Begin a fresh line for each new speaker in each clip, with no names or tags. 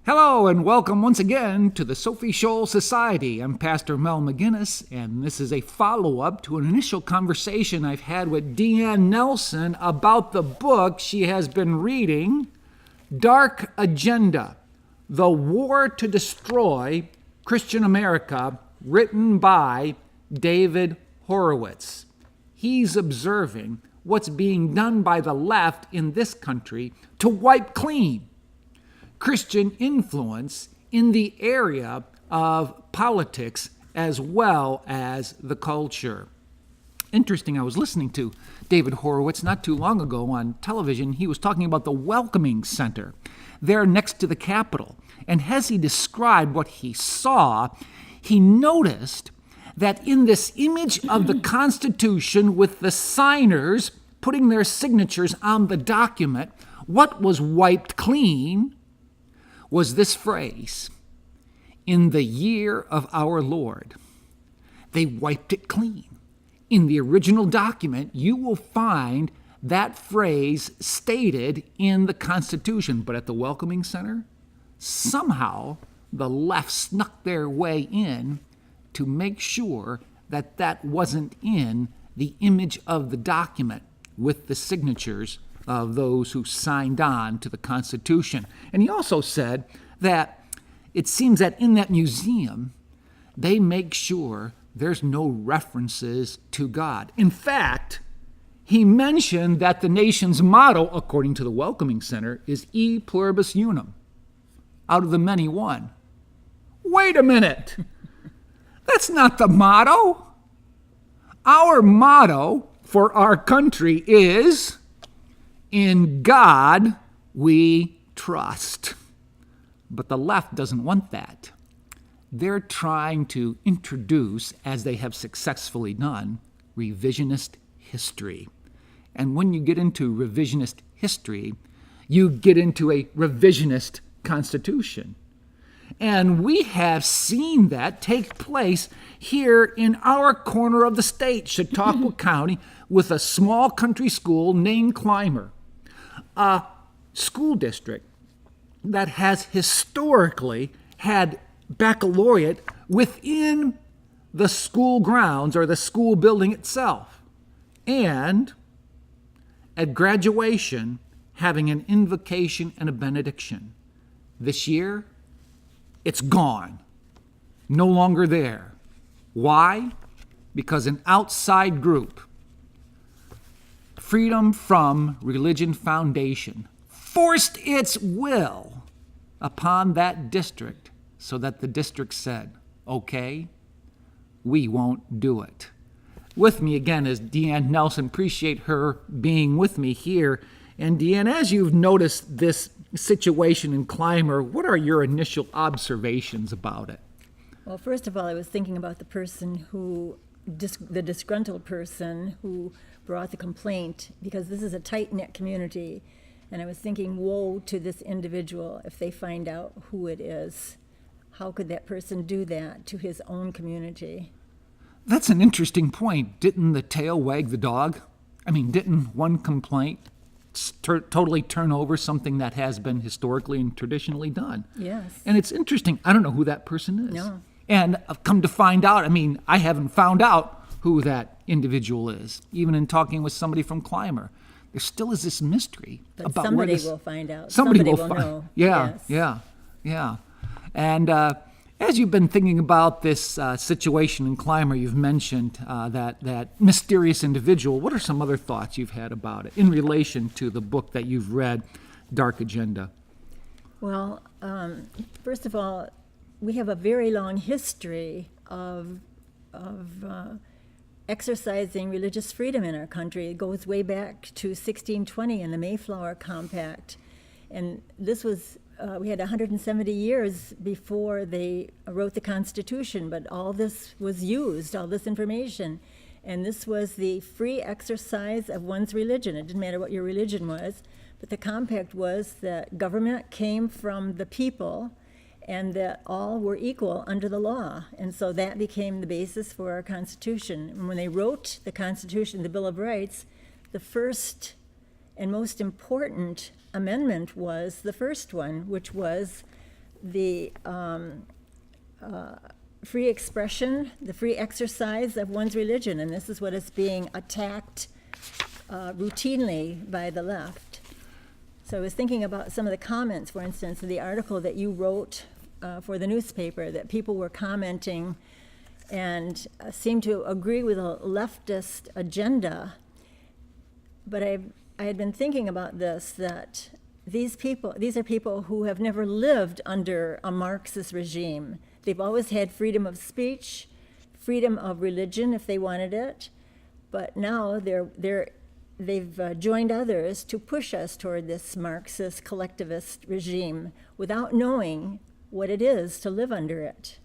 Hello and welcome once again to the Sophie Scholl Society. I'm Pastor Mel McGinnis, and this is a follow-up to an initial conversation I've had with Deanne Nelson about the book she has been reading, Dark Agenda, The War to Destroy Christian America, written by David Horowitz. He's observing what's being done by the left in this country to wipe clean Christian influence in the area of politics as well as the culture. Interesting, I was listening to David Horowitz not too long ago on television. He was talking about the Welcoming Center there next to the Capitol. And as he described what he saw, he noticed that in this image of the Constitution with the signers putting their signatures on the document, what was wiped clean was this phrase, "in the year of our Lord." They wiped it clean. In the original document, you will find that phrase stated in the Constitution, but at the Welcoming Center, somehow the left snuck their way in to make sure that that wasn't in the image of the document with the signatures of those who signed on to the Constitution. And he also said that it seems that in that museum, they make sure there's no references to God. In fact, he mentioned that the nation's motto, according to the Welcoming Center, is E pluribus unum, out of the many one. Wait a minute. That's not the motto. Our motto for our country is, "In God we trust." But the left doesn't want that. They're trying to introduce, as they have successfully done, revisionist history. And when you get into revisionist history, you get into a revisionist constitution. And we have seen that take place here in our corner of the state, Chautauqua County, with a small country school named Clymer, a school district that has historically had baccalaureate within the school grounds or the school building itself. And at graduation, having an invocation and a benediction. This year, it's gone. No longer there. Why? Because an outside group, Freedom from Religion Foundation, forced its will upon that district so that the district said, okay, we won't do it. With me again is Deanne Nelson. Appreciate her being with me here. And Deanne, as you've noticed this situation in Clymer, what are your initial observations about it?
Well, first of all, I was thinking about the person the disgruntled person who brought the complaint, because this is a tight-knit community. And I was thinking, woe to this individual if they find out who it is. How could that person do that to his own community?
That's an interesting point. Didn't the tail wag the dog? I mean, didn't one complaint totally turn over something that has been historically and traditionally done?
Yes.
And it's interesting. I don't know who that person is.
No.
And I've come to find out, I haven't found out who that individual is, even in talking with somebody from Clymer. There still is this mystery
but
about
somebody
what is.
Will find out.
Somebody will
know.
Yeah,
yes.
yeah. And as you've been thinking about this situation in Clymer, you've mentioned that mysterious individual. What are some other thoughts you've had about it in relation to the book that you've read, Dark Agenda?
Well, first of all, we have a very long history of exercising religious freedom in our country. It goes way back to 1620 in the Mayflower Compact. And this was, we had 170 years before they wrote the Constitution, but all this was used, all this information. And this was the free exercise of one's religion. It didn't matter what your religion was, but the compact was that government came from the people and that all were equal under the law. And so that became the basis for our Constitution. And when they wrote the Constitution, the Bill of Rights, the first and most important amendment was the first one, which was the free expression, the free exercise of one's religion, and this is what is being attacked routinely by the left. So I was thinking about some of the comments, for instance, in the article that you wrote for the newspaper, that people were commenting and seemed to agree with a leftist agenda. But I had been thinking about this, that these are people who have never lived under a Marxist regime. They've always had freedom of speech, freedom of religion if they wanted it, but now they've joined others to push us toward this Marxist collectivist regime without knowing what it is to live under it.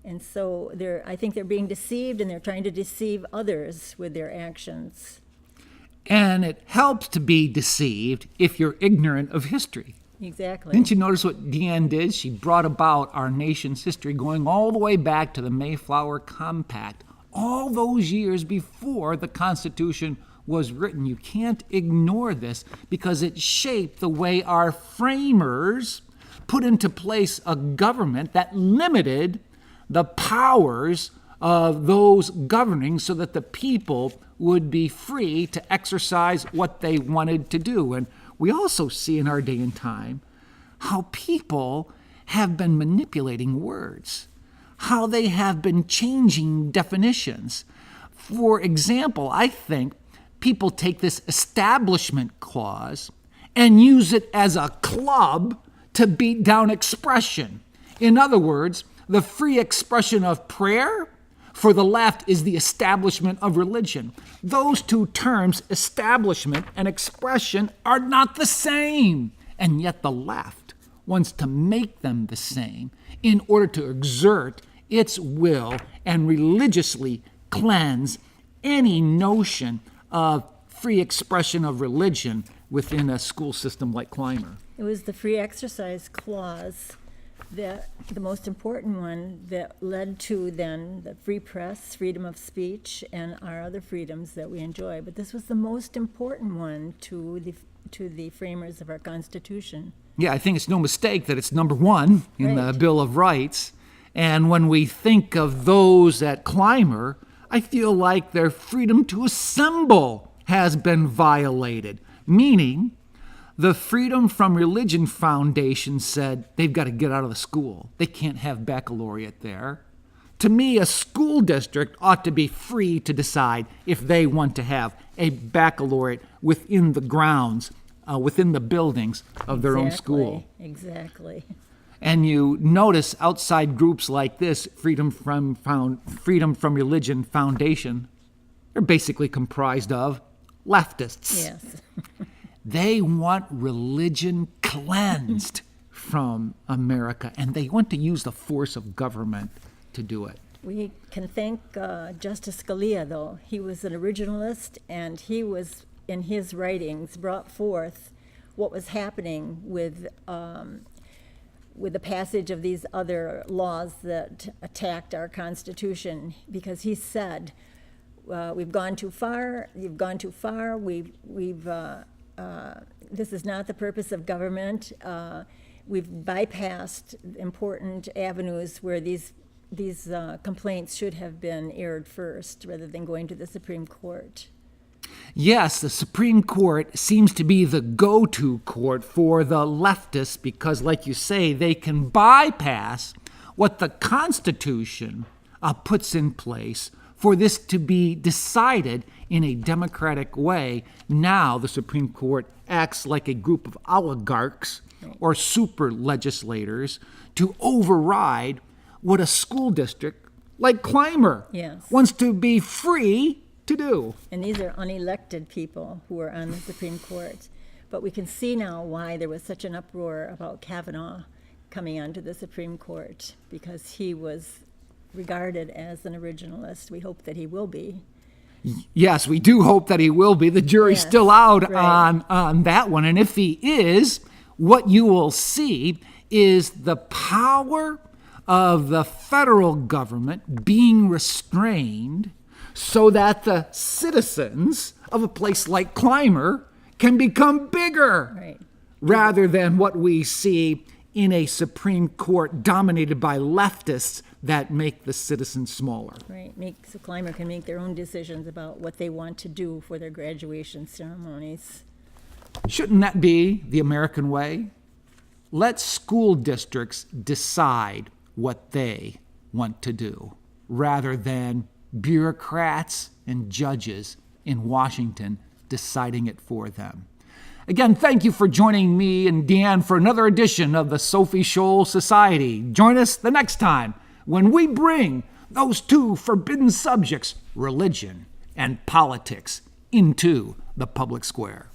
And so I think they're being deceived, and they're trying to deceive others with their actions.
And it helps to be deceived if you're ignorant of history.
Exactly.
Didn't you notice what Deanne did? She brought about our nation's history going all the way back to the Mayflower Compact, all those years before the Constitution was written. You can't ignore this because it shaped the way our framers put into place a government that limited the powers of those governing so that the people would be free to exercise what they wanted to do. And we also see in our day and time how people have been manipulating words, how they have been changing definitions. For example, I think people take this establishment clause and use it as a club to beat down expression. In other words, the free expression of prayer for the left is the establishment of religion. Those two terms, establishment and expression, are not the same. And yet the left wants to make them the same in order to exert its will and religiously cleanse any notion of free expression of religion within a school system like Clymer.
It was the free exercise clause, the most important one, that led to then the free press, freedom of speech, and our other freedoms that we enjoy. But this was the most important one to the framers of our Constitution.
Yeah, I think it's no mistake that it's number one in the Bill of Rights. And when we think of those at Clymer, I feel like their freedom to assemble has been violated, meaning the Freedom from Religion Foundation said they've got to get out of the school. They can't have baccalaureate there. To me, a school district ought to be free to decide if they want to have a baccalaureate within the grounds, within the buildings of their own school.
Exactly.
And you notice outside groups like this, Freedom from Religion Foundation, they're basically comprised of leftists.
Yes.
They want religion cleansed from America, and they want to use the force of government to do it.
We can thank Justice Scalia, though. He was an originalist, and he was, in his writings, brought forth what was happening with the passage of these other laws that attacked our Constitution, because he said, we've gone too far, you've gone too far, this is not the purpose of government. We've bypassed important avenues where these complaints should have been aired first rather than going to the Supreme Court.
Yes, the Supreme Court seems to be the go-to court for the leftists because, like you say, they can bypass what the Constitution puts in place for this to be decided in a democratic way. Now the Supreme Court acts like a group of oligarchs or super legislators to override what a school district like Clymer wants to be free to do.
And these are unelected people who are on the Supreme Court. But we can see now why there was such an uproar about Kavanaugh coming onto the Supreme Court, because he was regarded as an originalist. We hope that he will be.
Yes, we do hope that he will be. The jury's still out on that one. And if he is, what you will see is the power of the federal government being restrained so that the citizens of a place like Clymer can become bigger, rather than what we see in a Supreme Court dominated by leftists that make the citizens smaller.
Right, so climber can make their own decisions about what they want to do for their graduation ceremonies.
Shouldn't that be the American way? Let school districts decide what they want to do, rather than bureaucrats and judges in Washington deciding it for them. Again, thank you for joining me and Deanne for another edition of the Sophie Scholl Society. Join us the next time when we bring those two forbidden subjects, religion and politics, into the public square.